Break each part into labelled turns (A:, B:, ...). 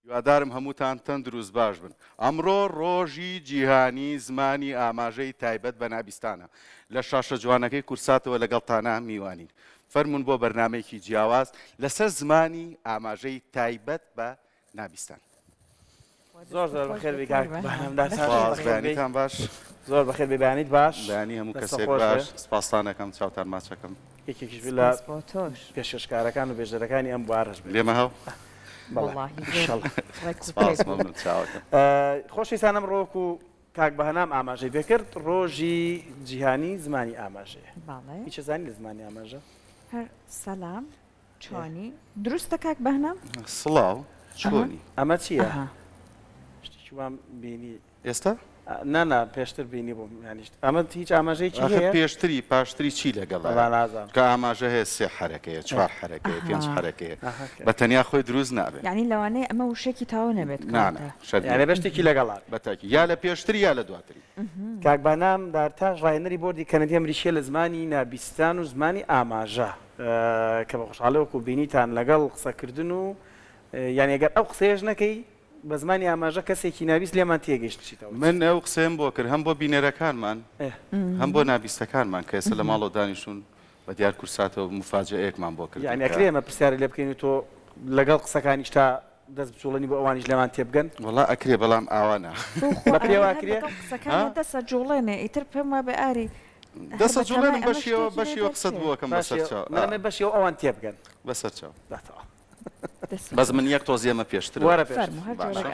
A: هیوادارم هەمووتان تەندروست باش بن. ئەمڕۆ ڕۆژی جیهانی زمانی ئاماژەی تایبەت بە نابیستانە. لە شاشە جوانەکەی کورساتەوە لەگەڵتانە میوانین. فەرمونون بۆ بەرنامەیەکی جیاواز لەسەر زمانی ئاماژەی تایبەت بە نابیستان.
B: زۆر بەخێر
A: بەیانیتان باش.
B: زۆر بەخێر بەیانیت باش.
A: بەیانی هەموو کەسێک باش. سپاسان دەکەم چاوتان ماچەکەم.
B: یەکێکیش لە پێشکەشکارەکان و بێژەرەکانی ئەم بوارش
A: لێمە هەو.
B: خۆشەویستان ئەمڕۆ و کاک بەهەنام ئاماژەی پێکرد ڕۆژی جیهانی زمانی ئاماژەیە. هیچ زانی لە زمانی ئاماژە؟
C: هەر سەلام چۆنی دروستە کاک بەهنام؟
A: سڵاو چۆنی؟
B: ئەمە چییە؟ شتێکی وام بینی
A: ئێستا؟
B: نانا پێشتر بینی بووم یانیشت ئەمە هیچ ئاماژەیەکی هەیە؟
A: پێشتری پاشتری چی لەگەڵ
B: نازانم
A: کە ئاماژە هەیە سێ حرەکەیە چوار حرەکەیە پێنج حرەکەیە بە تەنیا خۆی دروست نابێت.
C: یعنی لەوانەیە ئەمە وشێکی تاوە نەبێت
B: یانێ بەشتێکی لەگەڵات
A: بەتاکی یا لە پێشتری یا لە دواتری.
B: کاک بەهنام دارتاش ڕاهێنەری بۆردی کەنەدی ئەمریکیە لە زمانی نابیستان و زمانی ئاماژە کە بە خۆشحاڵەوەکو بینیتان لەگەڵ قسەکردن و یان ئەگەر ئەو قسەیەش نەکەی بە زمانی ئاماژە کەسێکی ناویست لێمان تێگەیشتیتەوە.
A: من ئەو قسەم بۆ کرد هەم بۆ بینەرەکانمان هەم بۆ نابیستەکانمان کە ئێستا لە ماڵەوە دانیشتون بە دیار کورساتەوە مفاجەیەکمان بۆ کرد.
B: یعنی ئەکرێ ئێمە پرسیارە لێ بکەین و تۆ لەگەڵ قسەکانیش تا دەست بچوڵەنی بۆ ئەوانیش لەمان تێبگەن؟
A: وەڵا ئەکرێ بەڵام ئاوانە
B: بە پێواکرێ
C: دەسە جوڵێنێ ئیتر پێم وە بە ئاری
A: دەسە جوڵێنم بەشیەوە قسەت بووەکەم بەسەرچاو
B: منەمێ بەشیەوە ئەوان تێبگەن
A: بەسەرچاو
B: بەس
A: من یەک تۆزیەمە پێشتر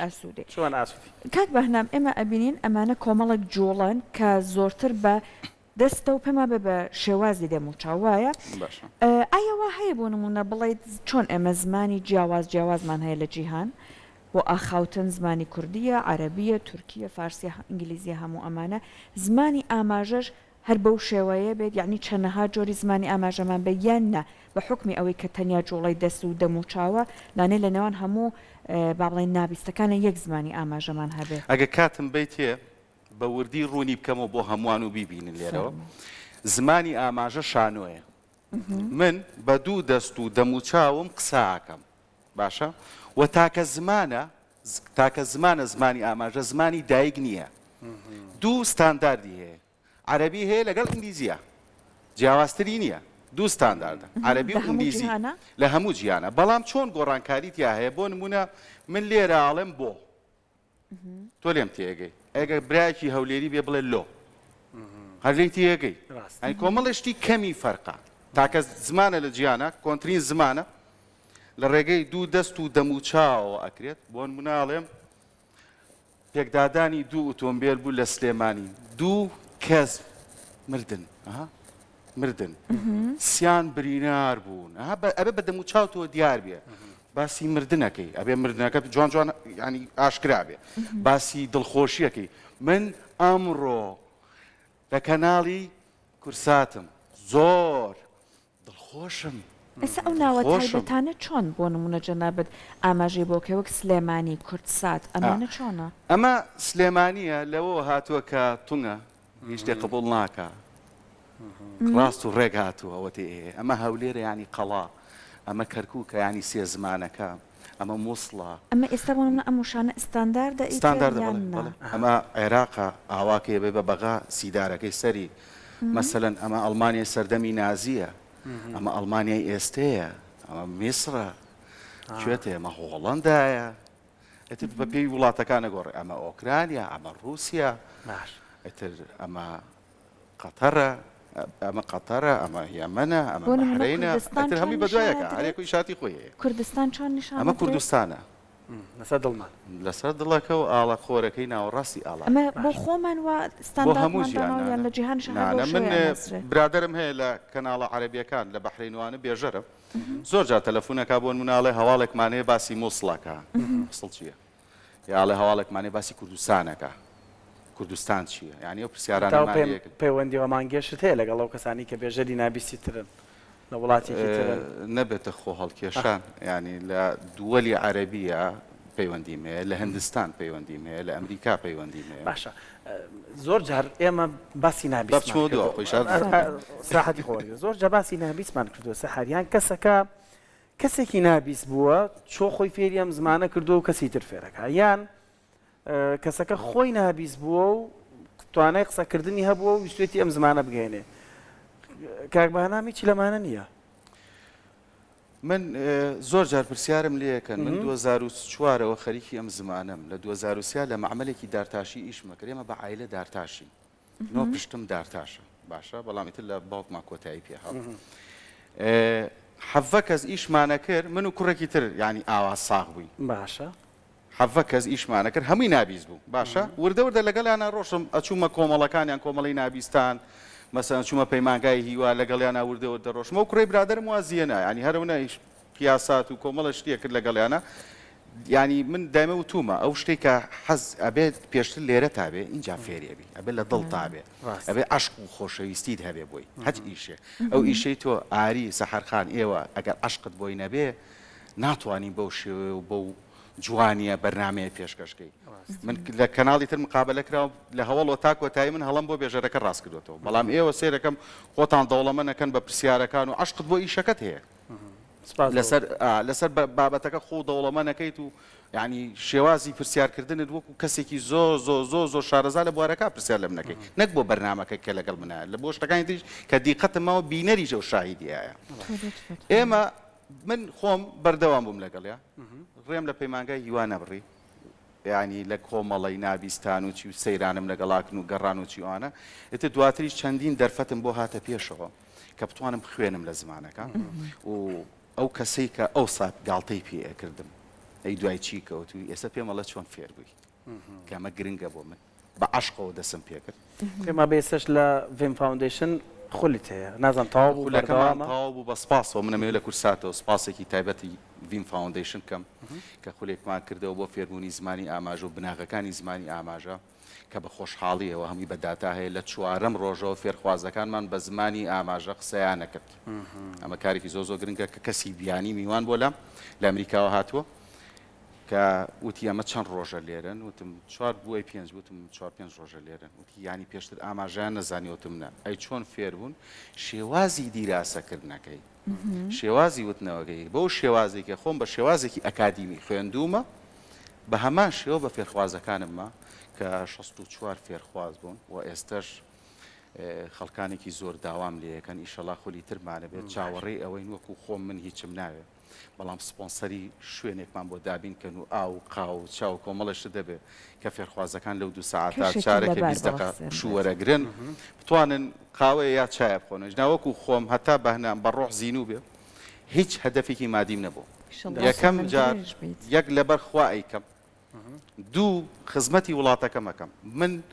C: ئاسوودێ
B: چۆن ئاسوودی
C: کاک بەهنام ئێمە ئەبینین ئەمانە کۆمەڵک جوڵن کە زۆرتر بە دەستە و پێما بێ بە شێوازی دەموچاو وایە ئایاوا هەیە بۆ نمونە بڵێیت چۆن ئێمە زمانی جیاوازمان هەیە لە جیهان بۆ ئاخاوتن زمانی کوردیە عەرەبیە تورکیە فارسیە ئینگلیزیە هەموو ئەمانە زمانی ئاماژەش هەر بەو شێوەیە بێت یعنی چەندەها جۆری زمانی ئاماژەمان بە یان نە بە حکمی ئەوەی کە تەنیا جوڵی دەست و دەموچاوە لانێ لە نێوان هەموو با بڵێن نابیستەکانە یەک زمانی ئاماژەمان هەبێت.
A: ئەگە کاتم بیتێ بە وردی ڕوونی بکەمەوە بۆ هەمووان و بیبینن لێرەوە زمانی ئاماژە شانۆیە. من بە دوو دەست و دەموچاوم قساکەم باشە و تاکە زمانە زمانی ئاماژە زمانی دایک نییە. دوو ستانداردی هەیە عەرەبی هەیە لەگەڵ ئینگلیزیە جیاوازتری نییە دوو ستانداردە عەرەبی و ئینگلیزی لە هەموو جیهانە بەڵام چۆن گۆڕانکاریت یا هەیە بۆ نمونە من لێرە ئاڵێم بۆ تۆ لێم تێگەی ئەگە برایەکی هەولێری بێ بڵێ لۆ هەر لێی تێگەی ئەی کۆمەڵشتی کەمی فەرقا تاکە زمانە لە جیهانە کۆنترین زمانە لە ڕێگەی دوو دەست و دەموچاوەوە ئەکرێت بۆ نموناڵێم پێکدادانی دوو ئۆتۆمبیل بوو لە سلێمانی دوو کەس مردن سیان برینار بوون ئەبێ بە دەموچاوتەوە دیار بێ باسی مردنەکەی ئەبێ مردنەکە جوان جوان ینی ئاشکرا بێ باسی دڵخۆشیەکەی من ئەمڕۆ لە کەناڵی کورساتم زۆر دڵخۆشم.
C: ئێستا ئەو ناوە تایبەتانە چۆن بۆ نمونە جەنابەت ئاماژەی بۆکە وەک سلێمانی کورتسات ئەمانە چۆنە؟
A: ئەمە سلێمانیە لەوە هاتووە کە توونە هیچ شتێک قبوڵ ناکە ڕاست و ڕێک هاتووە ئەوەتێ ئەمە هەولێرە ینی قەڵا ئەمە کەرکووکە ینی سێ زمانەکە ئەمە مووسڵە
C: ئەمە ئێستا بۆ نمونە ئەم وشانە ئستانداردە
A: ئەمە عێراقە ئاواکەیە بێ بە بەغا سیدارەکەی سەری مەسەلەن ئەمە ئەڵمانیا سەردەمی نازیە ئەمە ئەڵمانیای ئێستەیە ئەمە میسرە کوێتە ئەمە هۆڵەندایە ئەتر بە پێی وڵاتەکانە گۆڕێ ئەمە ئۆکرانیا ئەمە رووسیا ئەتر ئەمە قەتەرە ئەمە یەمەنە ئەمە بەحرەینە ئەتر هەمی بەدوایەکە هەرێکوی شاتی خۆی هەیە.
C: کوردستان چۆن نیشان
A: ئەمە کوردستانە
B: لەسەر دڵمان
A: لەسەر دڵەکە و ئاڵە خۆرەکەی ناوەڕاستی ئاڵا
C: ئەمە بۆ خۆمان وە ستانداردمان لە جیهانش
A: من برادرم هەیە لە کەناڵە عەرەبیەکان لە بەحرینوانە بێژەرە زۆر جار تەلەفۆنەکە بۆ مناڵێ هەواڵێکمانەیە باسی مووسڵەکە مووسڵ چییە یاڵێ هەواڵێکمانێ باسی کوردستانەکە کوردستان چییە یعنی ئەو پرسیارانە
B: پەیوەندیەوە مانگەشت هەیە لەگەڵ ئەو کەسانی کە بێژەری نابیستی ترن لە وڵاتێکی ترن
A: نەبێتە خۆ هەڵکێشان ینی لە دووەلی عەرەبیە پەیوەندیم هەیە لە هەندستان پەیوەندیم هەیە لە ئەمریکا پەیوەندیم هەیە.
B: باشە زۆر جار ئێمە باسی نابیست ساحەتی خۆی زۆر جا باسی نابیستمان کردووە سەحاریان کەسەکە کەسێکی نابیست بووە چۆ خۆی فێری ئەم زمانە کردو و کەسی تر فێرەکە یان کەسەکە خۆی نابیست بووە و توانای قسەکردنی هەبووە و ویستێتی ئەم زمانە بگەێنێ کاک بەهەنامی چی لەمانە نییە
A: من زۆر جار پرسیارم لێەکەن من 2004ەوە خەریکی ئەم زمانم لە 2003 لە معمەلێکی دارتاشی ئیشمەکرد ئێمە بە عایلە دارتاشی نۆ پشتم دارتاشە باشە بەڵامیتر لە باوکمان کۆتایی پێ حەڤە کەس ئیشمانە کرد من و کوڕێکی تر ینی ئاوا ساغ بووین
B: باشە
A: حەڤە کەس ئیشمانە کرد هەمووی نابیست بوو باشە وردە وردە لەگەڵیانە ڕۆشم ئەچوومە کۆمەڵەکانیان کۆمەڵی نابیستان مەسەن چوومە پەیمانگای هیوا لەگەڵیانە وردە وردە ڕۆشمە و کوڕی برادرم وازیەنە ینی هەرەونە پیاسات و کۆمەڵە شتێ کرد لەگەڵیانە ینی من دایمە و تومە ئەو شتێک کە حەز ئەبێت پێشتر لێرە تابێ اینجا فێریەبی ئەبێت لە دڵ تابێ ئەبێ عشق و خۆشەویستیت هەبێ بۆی هەچ ئیشێ ئەو ئیشەی تۆ ئاری سەحەرخان ئێوە ئەگەر عشقت بۆی نەبێ ناتوانین بەو شێوێ و بەو جوانیە بەرنمەیە پێشکەشکەی من لە کەناڵی تر مقابلە کراوە لە هەوڵەوە تا کۆتایی من هەڵم بۆ بێژەرەکە ڕاست کردوێتەوە بەڵام ئێوە سێرەکەم خۆتان دەوڵەمەنەکەن بە پرسیارەکان و عشقت بۆ ئیشەکەت هەیە لەسەر بابەتەکە خۆ دەوڵەمە نەکەیت و ینی شێوازی پرسیارکردنت وەکو کەسێکی زۆر شارەزا لە بوارەکە پرسیار لەم نەکەی نەک بۆ بەرنمەکە کە لەگەڵ منە لە بۆ شتەکانی تریش کە دیقەتمەوە بینەریژە و شاهیدیایە ئێمە من خۆم بەردەوام بووم لەگەڵیا ڕێم لە پەیمانگای هیوا نەبڕی ینی لە کۆمەڵی نابیستان و چی و سەیرانم لەگەڵاکن و گەڕان و چیوانە ئێتە دواتریش چەندین دەرفەتم بۆ هاتە پێشەوە کە بتوانم خوێنم لە زمانەکە و ئەو کەسەی کە ئەو سات گاڵتەی پێکردم ئەی دوای چی کەوتوی ئێستا پێمەڵە چۆن فێر بووی کەمە گرنگە بۆ من بە عشقەوە دەسم پێکرد
B: پێما بێسش لە ڤیم فاوندیشن خولیت هەیە نازان تەواو بوو
A: لەکەمان تەواو بوو بە سپاسەوە منەمەوێت لە کورساتەوە سپاسێکی تایبەتی ڤیم فاوندیشن کەم کە خولێکمان کردەوە بۆ فێربوونی زمانی ئاماژە و بناغەکانی زمانی ئاماژە کە بە خۆشحاڵیەوە هەمووی بەداتا هەیە لە چوارەم ڕۆژەوە فێرخوازەکانمان بە زمانی ئاماژە قسەیان نەکرد ئەمە کارێکی زۆر گرنگە کە کەسی بیانی میوان بۆ لە ئەمریکاوە هاتووە کە وتی ئەمە چەند ڕۆژە لێرن وتم 4 بۆی 5 وتم 4-5 ڕۆژە لێرن وتی ینی پێشتر ئاماژیان نەزانیوتم نە ئەی چۆن فێر بوون شێوازی دیراسەکردنەکەی شێوازی وتنەوەگەی بەو شێوازێکە خۆم بە شێوازێکی ئەکادیمی خوێندومە بە هەمان شێوە بە فێرخوازەکانممە کە 64 فێرخواز بوون و ئێستش خەڵکانێکی زۆر داوام لێەکەن ئیشەڵا خولی ترمانە بێت چاوەڕێ ئەوەی وەکو خۆم من هیچم ناوێت بەڵام سپۆنسەری شوێنێکمان بۆ دابینکەن و ئاو قاو چاو کۆمەڵەشت دەبێت کە فێرخوازەکان لەو 2 ساعات چارێکە 20 دقیقە شووەرەگرن بتوانن قاوەیە یا چایە بخۆنەوە ناوەکو خۆم هەتا بەهنام بە ڕۆح زیینوو بێ هیچ هەدەفێکی مادیم نەبوو یەکەم جار یەک لەبەر خوا ئەیکەم دوو خزمەتی وڵاتەکە مەکەم من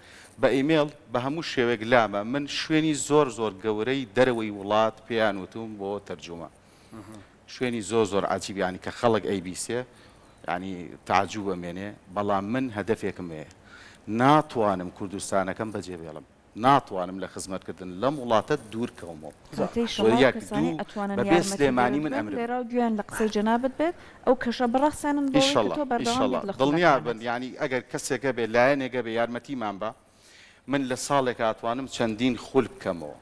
A: بە ئیمێڵ بە هەموو شێوێک لامە من شوێنی زۆر گەورەی دەرەوەی وڵات پێیان وتوم بۆ تەرجومە شوێنی زۆر عجیبیانی کە خەڵک ئەیبیسێ ینی تعجوب بەمێنێ بەڵام من هەدەفێکم هەیە ناتوانم کوردستانەکەم بەجێبێڵم ناتوانم لە خزمەتکردن لەم وڵاتە دوورکەومەوە بەبێ سلێمانی من ئەمر
C: لێرە گویان لە قسەی جەنابەت بێت ئەو کەشە بەڕاستانن
A: دڵنیا بن ینی ئەگەر کەسێکە بێ لایەنێکە بێ یارمەتیمان بە من لە ساڵێک ئاتوانم چەندین خول بکەمەوە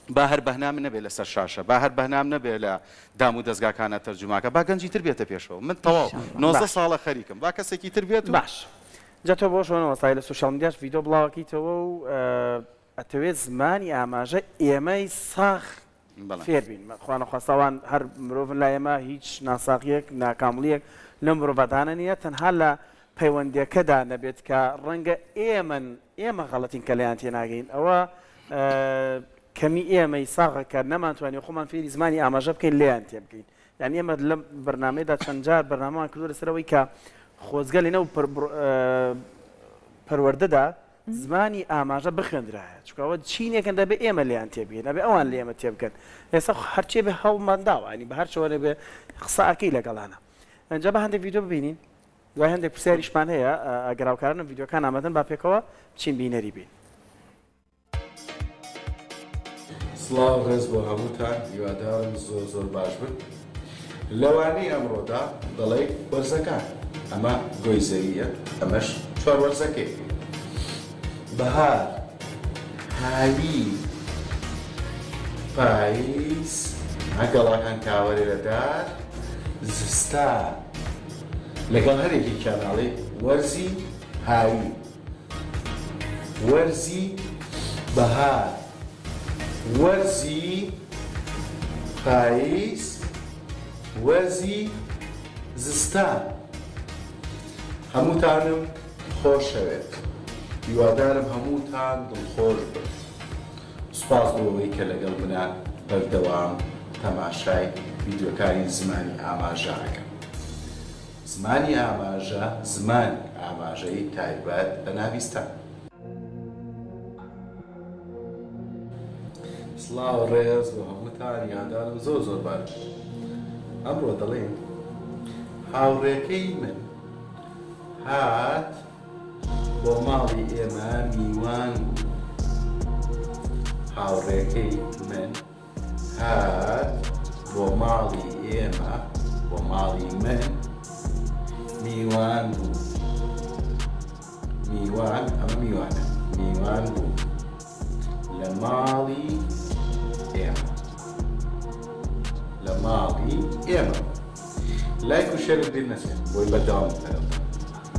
A: با هەر بەهنام نەبێت لەسەر شاشە با هەر بەهنام نەبێت لە دام و دەستگاکانە تەرجماکە با گەنجی تر بێتە پێشەوە من تەواو 90 ساڵە خەریکم با کەسێکی تر بێت
B: باش جاتۆ بۆ شۆنەوە سای لە سوشال میدیاش ڤیدۆ بڵاوەکەیتەوە و ئەتەوێت زمانی ئاماژە ئێمەی ساخ فێربین خوانەخواستەوان هەر مرۆڤن لای ئێمە هیچ ناساقیەک ناکامڵیەک لە مرۆڤەتانە نییە تەنها لە پەیوەندیەکەدا نەبێت کە ڕەنگە ئێمە غەڵەتین کە لەیان تێناگەین ئەوە کەمی ئێمەی ساغەکە نەمانتوانانی خۆمان فێری زمانی ئاماژە بکەین لێیان تێ بکەین یعنی ئێمە لەم بەرنامەیەدا چەند جار بەرنامەمان کردووە لەسەرەوەی کە خۆزگە لێنەو پەروەردەدا زمانی ئاماژە بخوێنرایە چکەوە چینێکن دەبێ ئێمە لێیان تێبگەین نەبێ ئەوان لێمە تێبکەن ئێستا هەرچێ بێ هەوڵمانداوە ینی بە هەر شەوەرە بێ قسەکەی لەگەڵانە ئەنجا بە هەندێک ڤیدۆ ببینین دوای هەندێک پرسیاریشمان هەیە ئەگەراوکارانم ڤیدۆکان ئامادەن با پێکەوە بچین بینەری بین
D: سڵاو ڕێز بۆ هەمووتان هیوادارم زۆر باش بن لەوانەی ئەمڕۆدا دەڵێ وەرزەکان ئەمە گۆیزەریە ئەمەش 4 وەرزەکەی بەهار هاوی پاییز هەگەڵاکان کاوەرێ لەدار زستا لەگەڵ هەرێکی کاناڵی وەرزی هاوی وەرزی بەهار وەرزی پاییز وەرزی زستان هەمووتانم خۆشەوێت هیوادارم هەمووتان دڵخۆش بن سوپاس بۆ ئەوەی کە لەگەڵ منان بەردەوام تەماشای ڤیدیۆکانی زمانی ئاماژەکەن زمانی ئاماژە زمانی ئاماژەی تایبەت بە ناویستان سڵاو ڕێز بۆ هەمووتان یادارم زۆر باش ئەمڕۆ دەڵێن هاوڕێکەی من هات بۆ ماڵی ئێمە میوان بوو هاوڕێکەی من هات بۆ ماڵی ئێمە بۆ ماڵی من میوان بوو میوان ئەمە میوانە میوان بوو لە ماڵی ئێمە لە ماڵی ئێمە لایک و شێرت بیر نەچێت بۆی بەردەوام بکەرەوە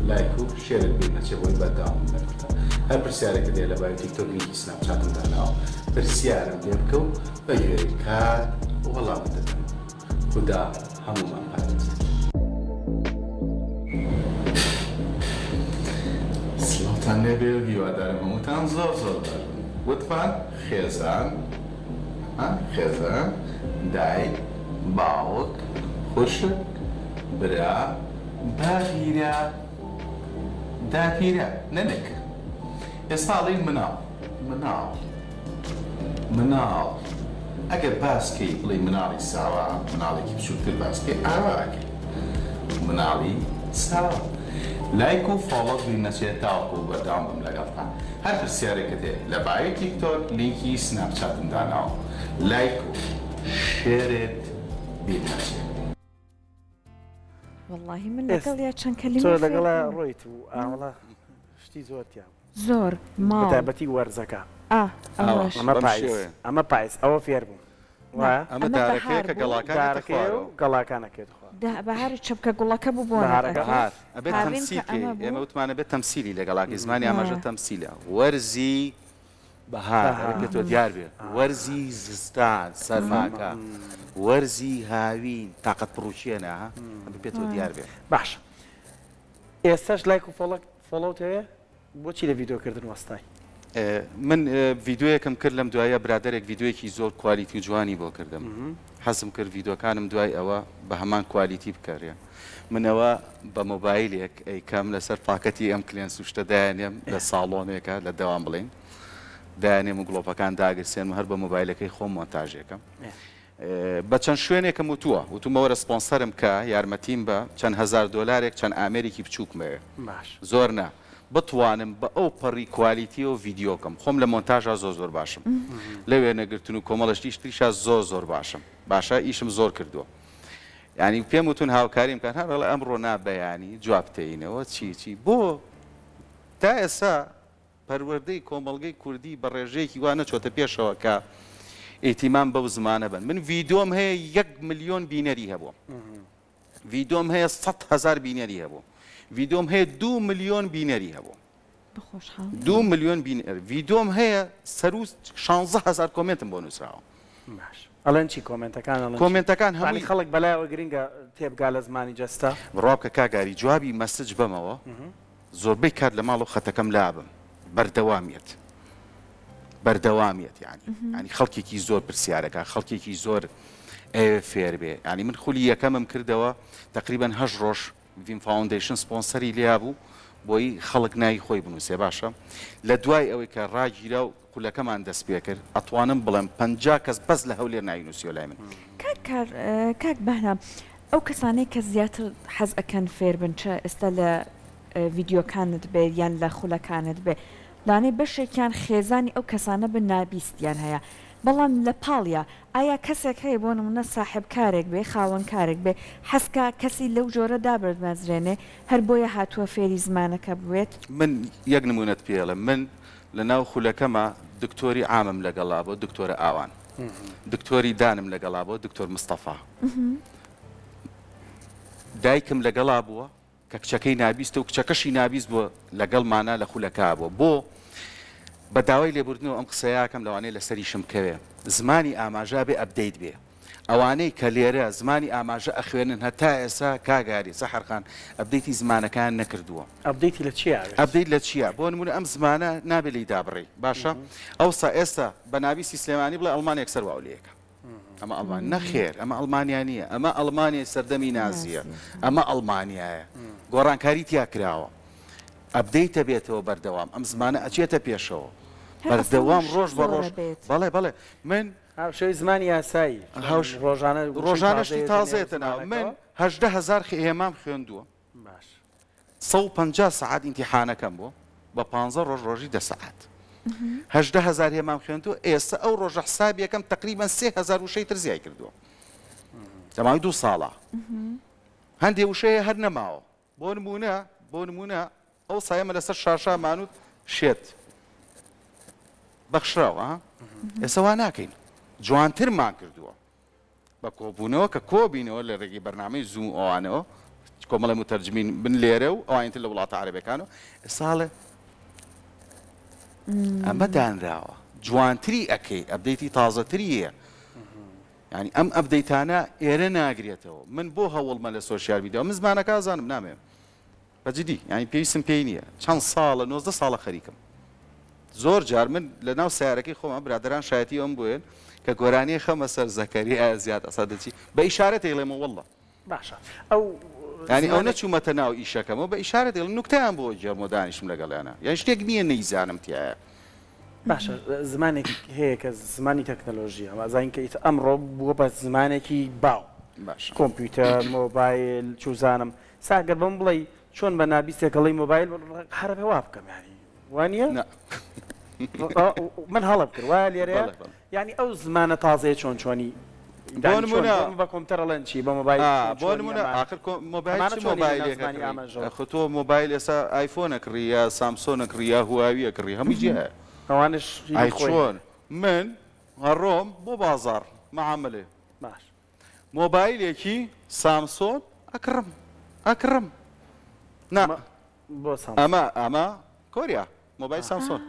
D: لایک و شێرت بیر نەچێت بۆی بەردەوام بکەرەوە هەر پرسیارێکە دێ لە باوی تیکتۆک لینکی سناپچاتم داناوە پرسیارم لێ بکە و بە گوێرەی کات وەڵام دەدەم خوددا هەموومان پارێزێت سڵاوتان لێبێ و هیوادارم هەمووتان زۆر باش وتمان خێزان خێزان دایک باوک خوشک برا باغیرە داپیرە نەنێک ئێستا ئەڵێن مناڵ ئەگەر باسکەی بڵێ مناڵی ساوە مناڵێکی بچووکتر باسکەی ئاواکە مناڵی ساوە لایک و فۆڵۆ بیر نەچێت تاوەکو بەردەوام بم لەگەڵتان هەر پرسیارێکە دێ لە باوی تیکتۆک لینکی سناپچاتم داناوە لایک و شێرت بیر نەچێت
C: واللهی من لەگەڵ یا چەند کەلیمە
B: تۆ لەگەڵا ڕۆیت و ئاوەڵا شتی زۆر تیا
C: زۆر ماڵ
B: بەتایبەتی وەرزەکە
C: ئەوەش
B: ئەمە پایس ئەوە فێر بووم
A: ئەمە دارەکەیە کە گەڵاکانەکە
B: گەڵاکانەکەێت
C: بەهاری چەپکە گوڵەکە بوو بۆ
A: ئەبێت تەمسیلکەی ئێمە وتمانە بێت تەمسیلی لەگەڵاکی زمانی ئاماژە تەمسیلە وەرزی بەهار بێتەوە دیار بێت وەرزی زستان سەرماکە وەرزی هاوین تاقەت پڕوچێنە بێتەوە دیار بێت
B: باش ئێستاش لایک و فۆڵۆت هەیە بۆچی لە ڤیدۆکردن وەستای
A: من ڤیددیوەکەم کرد لەم دوایە برادێک ڤیددیوەکی زۆر کوالیتی و جوانی بۆ کردم حەزم کرد ڤیددیۆکانم دوای ئەوە بە هەمان کوالیتی بکارێ منەوە بە مۆبایلێک ئەیکەم لەسەر پاکەتی ئەم کلێن سوشتە دایانێم لە ساڵۆنێکە لە دەوام بڵێن دایانێم و گڵۆپەکان داگرسێن هەر بە مۆبایلەکەی خۆم مۆنتاژێکم بە چەند شوێنێکم وتومەوە ڕسپۆنسەرم کە یارمەتیم بە چەند هزار دۆلارێک چەند ئامێریکی بچووکمەوێ زۆر نا بتوانم بە ئەو پەڕی کوالیتی و ڤیددیۆکەم خۆم لە مۆنتاژە زۆر باشم لەوێ نەگرتن و کۆمەڵشتی تریشا زۆر باشم باشە ئیشم زۆر کردووە ینی پێم وتون هاوکاریم کار هەر لە ئەمڕۆ نابەیانی جوابتەینەوە چی بۆ تا ئێستا پەروەردەی کۆمەڵگەی کوردی بە ڕێژەیەکی وا نەچۆتە پێشەوە کە ئیتیمان بەو زمانە بن من ڤیددیۆم هەیە 1 ملیۆن بینەری هەبووە ڤیددیۆم هەیە 100,000 بینەری هەبوو ڤیددیۆم هەیە 2 ملیۆن بینەری هەبوو 2 ملیۆن ڤیددیۆم هەیە سەر و 16,000 کۆمنتم بۆ نووسراوە
B: ئەڵەن چی
A: کۆمنتەکان هەمووی
B: خەڵک بەلایەوە گرنگە تێبگا لە زمانی جەستا
A: ڕابکە کاگاری جوابی مەسج بەمەوە زۆربەی کات لە ماڵ و خەتەکەم لابم بەردەوامیت ینی خەڵکێکی زۆر پرسیارەکە خەڵکێکی زۆر فێر بێ ینی من خولی یەکەمم کردەوە تقریبا 8 ڕۆژ ڤین فاوندیشن سپۆنسەری لیا بوو بۆی خەڵک نای خۆی بنووسێ باشە لە دوای ئەوەی کە ڕاگیرا و خولەکەمان دەست پێ کرد ئەتوانم بڵێم 50 کەس بەس لە هەولێر ناینووسیۆ لای من
C: کاک بەهرام ئەو کەسانەی کە زیاتر حەز ئەکەن فێر بن چە ئێستا لە ڤیددیۆکانت بێ یان لە خولەکانت بێ لانەی بەشێکیان خێزانی ئەو کەسانە بن نابیستیان هەیە بەڵام لە پاڵیا ئایا کەسێک هەیە بۆ نمونە ساحب کارێک بێ خاوەن کارێک بێ حەسکە کەسی لەو جۆرە دابردمەزرێنێ هەر بۆیە هاتووە فێری زمانەکە بوێت
A: من یەک نمونەت پێڵم من لە ناو خولەکەمە دکتۆری عامم لەگەڵا بۆ دکتۆرە ئاوان دکتۆری دانم لەگەڵا بۆ دکتۆر مستەفا دایکم لەگەڵا بووە کە کچەکەی نابیستە و کچەکەشی نابیست بووە لەگەڵمانە لە خولەکە بووە بۆ بە داوای لێبوردنەوە ئەم قسەیاکەم لەوانەیە لەسەری شمکەوێ زمانی ئاماژە بێ ئەبدەیت بێ ئەوانەی کە لێرە زمانی ئاماژە ئەخوێنن هەتا ئێستا کاگاری سەحەرخان ئەبدەیتی زمانەکان نەکردووە
B: ئەبدەیتی لە چیە
A: ئەبدەیت لە چییە بۆ نمونە ئەم زمانە نابێت لی دابڕێ باشە ئەوسا ئێستا بە ناویستی سلێمانی بڵێ ئەڵمانی یەکسەر واولەیەەکە ئەمە ئەڵمان نەخێر ئەمە ئەڵمانیا نییە ئەمە ئەڵمانیا سەردەمی نازیە ئەمە ئەڵمانیایە گۆڕانکاری تیا کراوە ئەبدەیتە بێتەوە بەردەوام ئەم زمانە ئەچێتە پێشەوە بەردەوام ڕۆژ بە ڕۆژ بەڵێ بەڵێ من
B: هاوشەوی زمانی یاسایی
A: ڕۆژانەشتی تازێتە ناو من 10,000 هێمام خوێندووە 150 سعات ئیمتیحانەکەم بوو بە 15 ڕۆژ ڕۆژی 10 سعات 10,000 هێمام خوێندووە ئێستا ئەو ڕۆژە حسابیەکەم تقریبان 3,000 وشەی تر زیای کردووە تەماوی 2 ساڵە هەندێک وشەیە هەر نەماوە بۆ نمونە ئەو سایەمە لەسەر شاشا مانوت شێت بەخشراوە ئێستا وا ناکەین جوانترمان کردووە بە کۆبوونەوە کە کۆبینەوە لە ڕێگەی بەرنامەی زوو ئەوانەوە کۆمەڵە متەرجمین بن لێرە و ئەوانتر لە وڵاتە عەرەبیەکانەوە ئێساڵێ ئەمە دانراوە جوانتری ئەکەی ئەبدەیتی تازەتریە ینی ئەم ئەبدەیتانە ئێرە ناگرێتەوە من بۆ هەوڵمە لە سۆشیال میدیا من زمانەکە زانم نامێ بەجددی ینی پێویستم پێی نییە چەند ساڵە 19 ساڵە خەریکم زۆر جار من لە ناو سیارەکەی خۆمە برادران شایەتی ئەم بووێن کە گۆرانی خەمە سەر زەکەری ئایا زیاد ئەسا دەچی بە ئیشارەت ئێڵێمە وەڵڵە
B: باشە ئەو
A: ینی ئەو نەچوومەتە ناو ئیشەکەمەوە بە ئیشارەت دێڵ نوکتیان بۆ جەرمۆ دانیشم لەگەڵیانە یان شتێک نییە نەیزانم تایە
B: باشە زمانێک هەیە کە زمانی تەکنەلۆژیە ئەمازین کە ئەمڕۆ بووە بە زمانێکی باو کۆمپیوتەر مۆبایل چوزانم ساگەر بەم بڵێ چۆن بە نابیستێکەڵی مۆبایل هەرە وا بکەم ینی وانە من هەڵە کرد وایە لێرە ینی ئەو زمانە تازەیە چۆن چۆنی بە کۆمپیوتەرەڵەن چی بە مۆبایل
A: بۆ نمونە ئاخر مۆبایلێکانی خۆ مۆبایل ئێستا ئایفۆنە کڕیە سامسۆنە کڕیا هواویە کڕی هەمووی جێ
B: ئەوانش
A: چۆن من هەڕۆم بۆ بازار مەعاملێ
B: باش
A: مۆبایلێکی سامسۆن ئەکڕم ئەمە کۆریا مۆبایل سامسۆن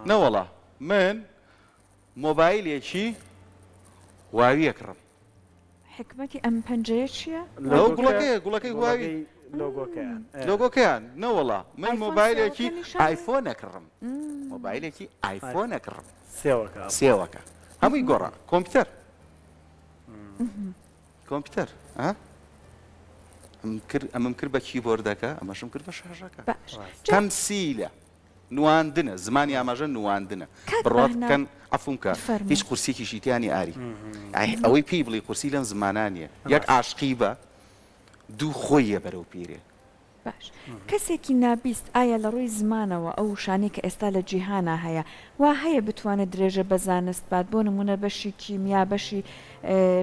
A: نەوەڵا من مۆبایلێکی هواوی ئەکڕم
C: حکمەتی ئەم پەنجەیە چییە؟
A: لەو گوڵەکەی هواوی لۆگۆکەیان نەوەڵا من مۆبایلێکی ئایفۆن ئەکڕم مۆبایلێکی ئایفۆن ئەکڕم سێوەکە هەمووی گۆڕا کۆمپیوتەر ئەمەم کرد بە کیبۆردەکە ئەمەشم کرد بە شاشەکە تەمسیلە نواندنە زمانی ئاماژە نواندنە بڕاتکەن ئەفونکە هیچ قورسێکیشی تیانی ئاری ئەوەی پێی بڵێ قورسی لەم زمانانیە یەک عاشقی بە دوو خۆیە بەرەو پیرێ
C: باش کەسێکی نابیست ئایا لە ڕووی زمانەوە ئەو شانەی کە ئێستا لە جیهانە هەیە وا هەیە بتوانێت درێژە بە زانست بات بۆ نمونە بەشی کیمیا بەشی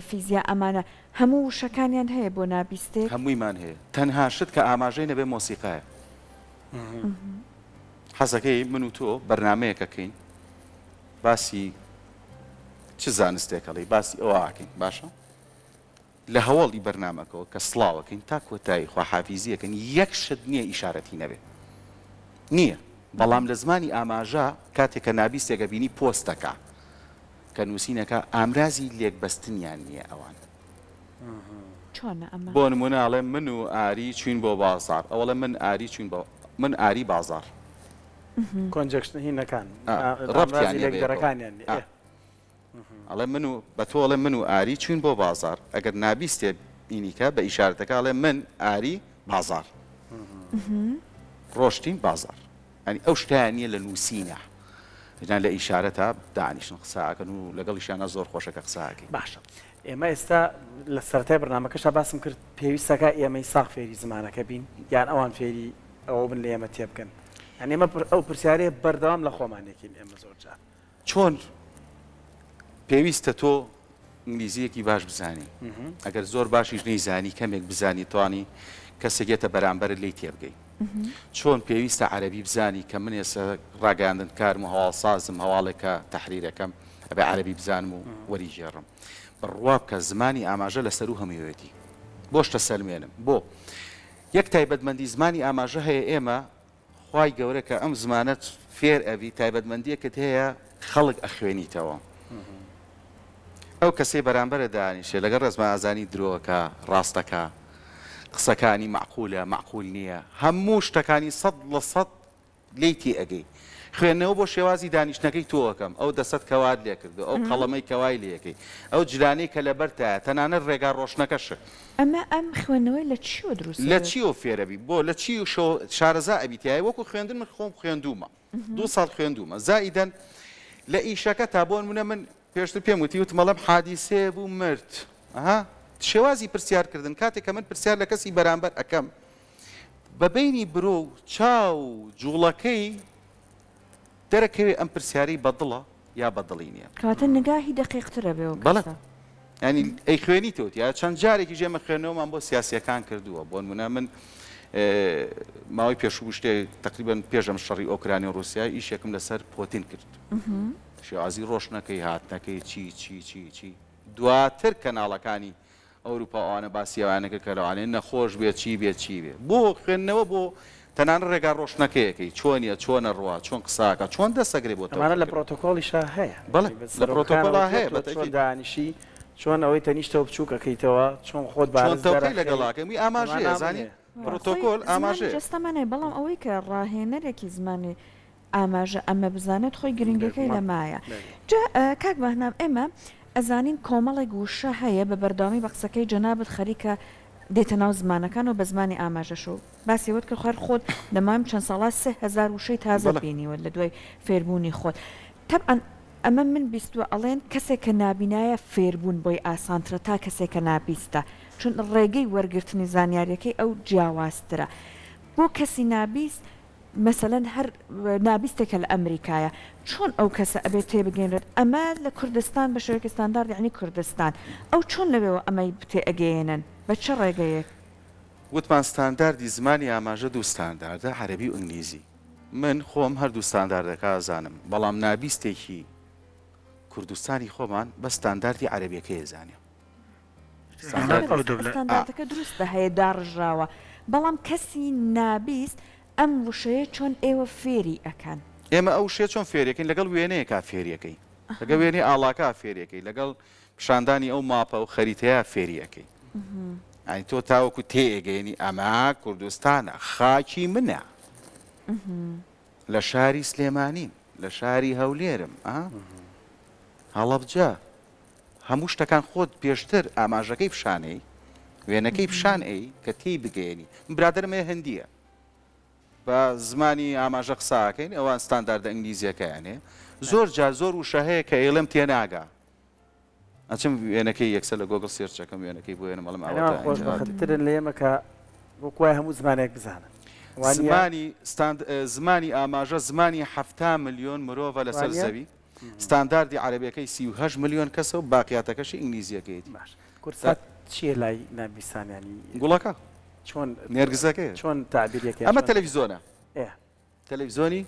C: فیزیا ئەمانە هەموو وشەکانیان هەیە بۆ نابیستێک
A: هەموویمان هەیە تەنها شت کە ئاماژەی نەبێ مۆسیقایە حەزەکەی من و تۆ بەرنمەیەکەکەین باسی چ زانستێکەڵی باسی ئەوواکەین باشە لە هەواڵی بەرنمەکەەوە کە سڵاوەکەین تا کۆتایی خواحافیزیەکەن یەک شت نییە ئیشارەتی نەبێت نییە بەڵام لە زمانی ئاماژە کاتێککە نابیستێکە بینی پۆستەکە کە نووسینەکە ئامرازی لێک بەستنیان نییە ئەوان بۆ نموناڵێ من و ئاری چوین بۆ بازار ئەوڵە من ئاری چوین بۆ من ئاری بازار
B: کۆنجەکشنهینەکان
A: ڕەبتیانەکانیان ئەڵێ من و بە تۆڵێ من و ئاری چوین بۆ بازار ئەگەر نابیستێ بینیکە بە ئیشارەتەکە ئەڵێ من ئاری بازار ڕۆشتین بازار ئەنی ئەو شتیانە لە نووسینە لە ئیشارەتە دانیشن قساکەن و لەگەڵیشانە زۆر خۆشەکە قساکەی
B: باشە ئێمە ئێستا لە سەرەتای بەرنامەکەشە باسم کرد پێویستەکە ئێمەی ساغ فێری زمانەکە بین یان ئەوان فێری ئەوە بن لە ئێمە تێبکەن ئەمە ئەو پرسیارەیە بەردەوام لە خۆمانێکین ئێمە زۆر جار
A: چۆن پێویستە تۆ ئینگلیزیەکی باش بزانی ئەگەر زۆر باشیش نەیزانی کەمێک بزانی توانی کەسێکێتە بەرامبەرت لی تێبگەی چۆن پێویستە عەرەبی بزانی کە من ێستا ڕاگەاندن کارم و هەواڵسازم هەواڵێکە تەحریرەکەم ئەبێ عەرەبی بزانم و وەریژێڕم بڕوا بکە زمانی ئاماژە لەسەر و هەموویەتی بۆشتە سەلمێنم بۆ یەک تایبەتمەندی زمانی ئاماژە هەیە ئێمە خوای گەورە کە ئەم زمانەت فێر ئەوی تایبەتمەندیەکەت هەیە خەڵک ئەخوێنیتەوە ئەو کەسێ بەرامبەرە دانیشێ لەگەڵ ڕێزمە ئازانی درۆکە ڕاستەکە قسەکانی معقولە معقول نییە هەموو شتەکانی 100% لێیتی ئەگەی خوێندنەوە بۆ شێوازی دانیشتەکەی تۆەکەم ئەو دەسەت کەواد لێ کردو ئەو قەڵەمەی کەوای لەکەی ئەو جلانەی کە لەبەرتایە تەنانەت ڕێگا ڕۆشنەکەشە
C: ئەمە ئەم خوێندنەوەی لە چیوە دروست
A: لە چیەوە فێرەبی بۆ لە چی و شارەزا ئەبیتیای وەکو خوێندن من خۆم خوێندومە 2 ساڵ خوێندومە زائیدەن لە ئیشەکە تا بۆن منە من پێشتر پێم وتی وتمەڵەم حادیسێ بوو مرد ئەها شێوازی پرسیارکردن کاتێک کە من پرسیار لە کەسی بەرامبەر ئەەکەم بەبینی برۆ و چاو جوڵەکەی دەرەکەوێ ئەم پرسیاری بەدڵە یا بەدڵی نییە
C: کاتە نگاهی دقیقترە بێەوە
A: بەڵێ ینی ئەی خوێنیتەوت یا چەند جارێکی ژێمە خوێنەوەمان بۆ سیاسیەکان کردووە بۆ نمونە من ماوەی پێشوو شتێ تقریبان پێشەم شەڕی ئۆکرانی و رووسیا ئیشێکم لەسەر پۆتین کرد شێوازی ڕۆشنەکەی هاتنەکەی چی دواتر کەناڵەکانی ئەوروپا ئەوانە باسیەوانەکە کە لەوانێ نەخۆش بێت چی بێت چی بێت بۆ خوێندنەوە بۆ تەنانە ڕێگا ڕۆشنەکەیەکەی چۆنیە چۆنە ڕوا چۆن قساکە چۆن دەسەگرێ بۆ
B: ئەمانە لە پرۆتۆکۆڵیشا هەیە
A: بەڵێ لە پرۆتۆکۆڵا هەیە
B: چۆن دانیشی چۆن ئەوەی تەنیشتەوە بچووکەکەیتەوە چۆن خۆت بارزەکەی
A: لەگەڵاکەمی ئاماژەیە زانی پرۆتۆکۆل ئاماژێ
C: جستەمانێ بەڵام ئەوەی کە ڕاهێنەرێکی زمانی ئاماژە ئەمە بزانێت خۆی گرنگەکەی لەمایە کاک بەهنام ئێمە ئەزانین کۆمەڵێک وشە هەیە بە بەرداوامی بە قسەکەی جەنابەت خەریکە دێتە ناو زمانەکان و بە زمانی ئاماژەش و باسیەوەت کە خوێر خۆت لەمایم چەند ساڵا 3000 وشەی تازە بینیوە لە دوای فێربوونی خۆت طبعاً ئەمە من بیستوە ئەڵێن کەسێک کە نابینایە فێربوون بۆی ئاسانترە تا کەسێک کە نابیستە چون ڕێگەی وەرگرتنی زانیاریەکەی ئەو جیاوازترە بۆ کەسی نابیست مثلەن هەر نابیستێکە لە ئەمریکایە چۆن ئەو کەسە ئەبێت تێبگەێنرێت ئەمە لە کوردستان بە شێوەیەکی ستاندارد یعنی کوردستان ئەو چۆن لەوێەوە ئەمەی تێ ئەگەێنن بە چه ڕێگەیەک
A: وتمان ستانداردی زمانی ئاماژە دوو ستانداردە عەرەبی و ئینگلیزی من خۆم هەردوو ستانداردەکە ئازانم بەڵام نابیستێکی کوردستانی خۆمان بە ستانداردی عەرەبیەکەی زانێ
C: ستانداردەکە دروستە هەیە داڕژراوە بەڵام کەسی نابیست ئەم وشەیە چۆن ئێوە فێری ئەکەن
A: ئێمە ئەو شێ چۆن فێریەکەین لەگەڵ وێنەیەکا فێریەکەی لەگەڵ وێنەی ئاڵاکە فێریەکەی لەگەڵ پیشاندانی ئەو ماپە و خەریتەیە فێریەکەی ئەنی تۆ تاوەکو تێئگەێنی ئەمە کوردستانە خاکی منە لە شاری سلێمانیم لە شاری هەولێرم هەڵەبجە هەموو شتەکان خۆت پێشتر ئاماژەکەی پیشانەی وێنەکەی پیشان ئەی کە تێی بگەێنی برادرمێ هەندیە بە زمانی ئاماژە قساکەین ئەوان ستانداردە ئینگلیزیەکەیانێ زۆر جار زۆر وشە هەیە کە ئێڵم تێناگا ئەچم وێنەکەی یەکسەر لە گۆگڵ سێرچەکەم وێنەکەی بۆ وێنە مەڵم
B: خۆشبەختترن لە ئێمە کە وەکوای هەموو زمانێک بزانن
A: زمانی ئاماژە زمانی 7 ملیۆن مرۆڤە لەسەر زەوی ستانداردی عەرەبیەکەی 38 ملیۆن کەسە و باقیاتەکەشی ئینگلیزیەکەیت
B: باش کورسات چییە لای نابیستانیانی
A: گوڵەکە
B: چۆن
A: نێرگزەکەی
B: چۆن تعبیرەکە
A: ئەمە تەلەڤیزۆنە تەلەڤیزۆنی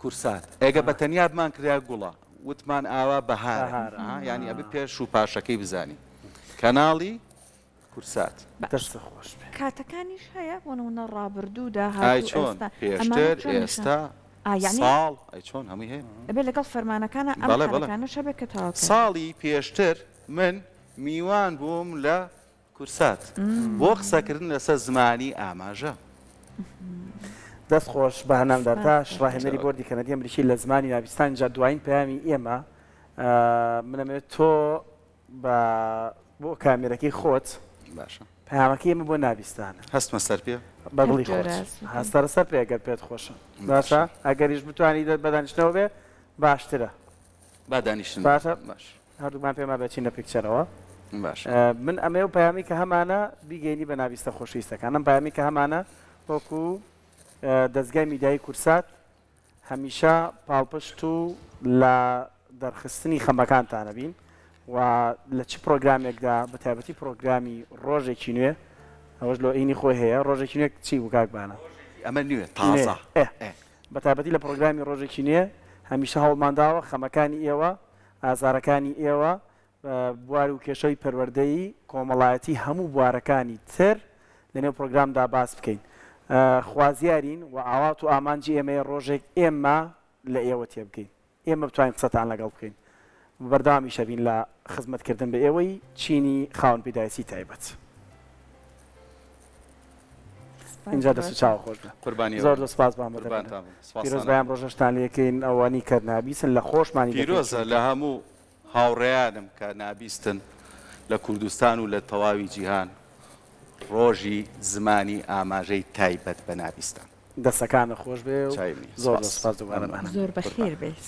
A: کورسات ئەگە بە تەنیا بمان کریا گوڵە وتمان ئاوا بەهار ینی ئەبێ پێش و پاشەکەی بزانی کەناڵی کورسات
B: دەستە خۆش
C: کاتەکانیش هەیە بۆنەوەنە ڕابردوودا
A: چۆن پێشتر ئێستا ساڵ چۆن هەمووی هەیە
C: ئەبێ لەگەڵ فەرمانەکانە ئەمەکانە شەبێت کە تاوا
A: ساڵی پێشتر من میوان بووم لە کورسات بۆ قسەکردن لەسەر زمانی ئاماژە
B: دەست خۆش بەهنامدار تا شڕاهێنەری بۆردی کەنەدی ئەمریکی لە زمانی نابیستان جا دوایین پەیامی ئێمە منەمێت تۆ بۆ کامێرەکەی خۆت
A: باشە
B: پەیامەکەی ئێمە بۆ نابیستانە
A: هەستمە سەر پێ
B: بەدڵی خۆت هەستەرە سەر پێگەر پێت خۆشە باشە ئەگەریش بتوانی بەدانیشتنەوە بێ باشترە
A: بادانیشتن
B: باشە هەردوومان پێما بچینە پیکچەرەوە
A: باش
B: من ئەمێ و پەیامی کە هەمانە بیگەینی بە نابیستە خۆشویستەکان ئەم پەیامی کە هەمانە وەکو دەستگای میدیایی کورسات هەمیشە پاڵپشت و لە دەرخستنی خەمەکانتانە بین و لە چ پرۆگرامێکدا بە تایبەتی پرۆگرامی ڕۆژێکی نوێ ئەوەش لۆ عینی خۆی هەیە ڕۆژێکی نوێ چی و کاکبانە
A: ئەمە نوێ تازە
B: بە تایبەتی لە پرۆگرامی ڕۆژێکی نوێ هەمیشە هەوڵمانداوە خەمەکانی ئێوە ئازارەکانی ئێوە بوار و کێشەی پەروەردەیی کۆمەڵایەتی هەموو بوارەکانی تر لەنێو پرۆگرامدا باس بکەین. خوازیارین و ئاوات و ئامانجی ئێمەیە ڕۆژێک ئێمە لە ئێوە تێ بکەین، ئێمە بتوانین قسەتان لەگەڵ بکەین. بەرداوامی شەبین لە خزمەتکردن بە ئێوەی چینی خاوەن پیدایەتی تایبەت. اینجا دەست و چاوە خۆش بە.
A: قوربانی
B: زۆر سپاس بە ئامادەبوونتان. پیرۆزبایان ڕۆژەشتان لێکەین ئەوانی کە نابیسن لە خۆشمانی
A: پیرۆزە لە هەموو هاوڕێیانم کە نابیستن لە کوردستان و لە تەواوی جیهان ڕۆژی زمانی ئاماژەی تایبەت بە نابیستان.
B: دەستەکانە خۆش بێ و
A: چاوی
B: زۆر سپاس دووبارە.
C: زۆر بەخێر بێ.